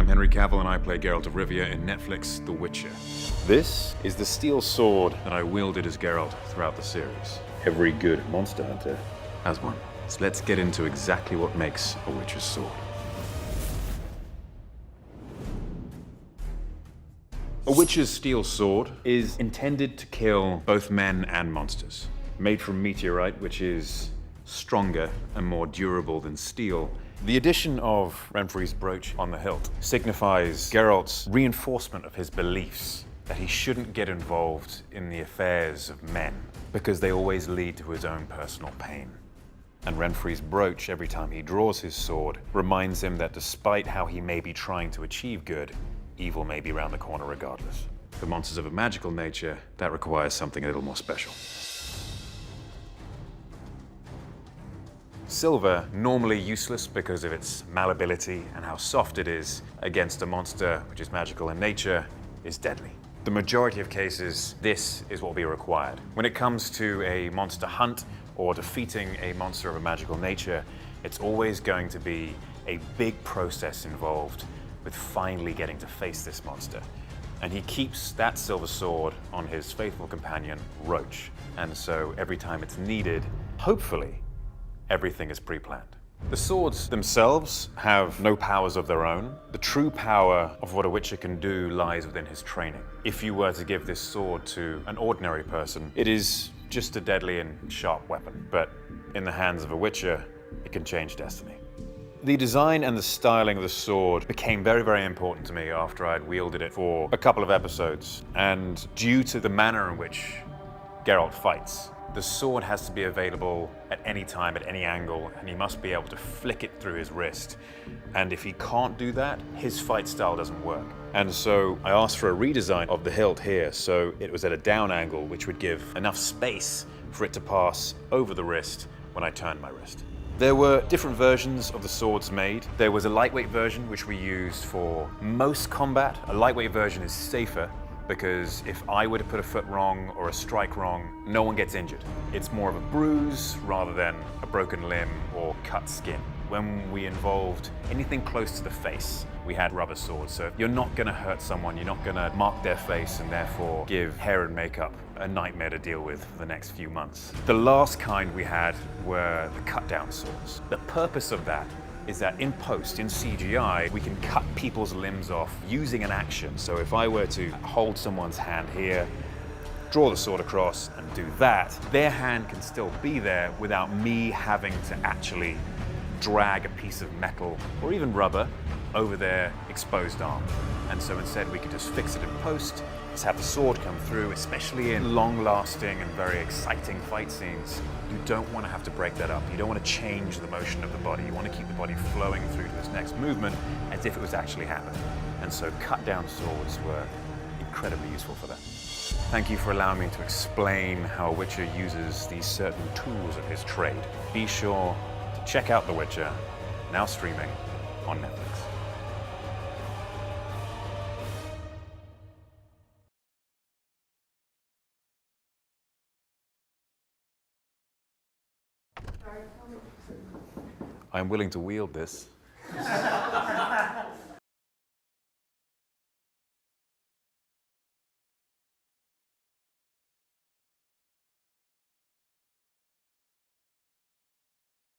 I'm Henry Cavill and I play Geralt of Rivia in Netflix' The Witcher. This is the steel sword that I wielded as Geralt throughout the series. Every good monster hunter Has one. So let's get into exactly what makes a Witcher's sword. A Witcher's steel sword is intended to kill both men and monsters. Made from meteorite, which is stronger and more durable than steel, the addition of Renfri's brooch on the hilt signifies Geralt's reinforcement of his beliefs that he shouldn't get involved in the affairs of men because they always lead to his own personal pain. And Renfri's brooch, every time he draws his sword, reminds him that despite how he may be trying to achieve good, evil may be around the corner regardless. For monsters of a magical nature, that requires something a little more special. Silver, normally useless because of its malleability and how soft it is, against a monster which is magical in nature, is deadly. The majority of cases, this is what will be required. When it comes to a monster hunt or defeating a monster of a magical nature, it's always going to be a big process involved with finally getting to face this monster. And he keeps that silver sword on his faithful companion, Roach. And so every time it's needed, hopefully, everything is pre-planned. The swords themselves have no powers of their own. The true power of what a Witcher can do lies within his training. If you were to give this sword to an ordinary person, it is just a deadly and sharp weapon. But in the hands of a Witcher, it can change destiny. The design and the styling of the sword became very, very important to me after I'd wielded it for a couple of episodes. And due to the manner in which Geralt fights, the sword has to be available at any time, at any angle, and he must be able to flick it through his wrist. And if he can't do that, his fight style doesn't work. And so I asked for a redesign of the hilt here, so it was at a down angle, which would give enough space for it to pass over the wrist when I turned my wrist. There were different versions of the swords made. There was a lightweight version, which we used for most combat. A lightweight version is safer, because if I were to put a foot wrong or a strike wrong, no one gets injured. It's more of a bruise rather than a broken limb or cut skin. When we involved anything close to the face, we had rubber swords. So you're not gonna hurt someone, you're not gonna mark their face and therefore give hair and makeup a nightmare to deal with for the next few months. The last kind we had were the cut down swords. The purpose of that is that in post, in CGI, we can cut people's limbs off using an action. So if I were to hold someone's hand here, draw the sword across and do that, their hand can still be there without me having to actually drag a piece of metal or even rubber over their exposed arm. And so instead we could just fix it in post, just have the sword come through, especially in long-lasting and very exciting fight scenes. You don't want to have to break that up. You don't want to change the motion of the body. You want to keep the body flowing through to its next movement as if it was actually happening. And so cut-down swords were incredibly useful for that. Thank you for allowing me to explain how a Witcher uses these certain tools of his trade. Be sure to check out The Witcher, now streaming on Netflix. I am willing to wield this.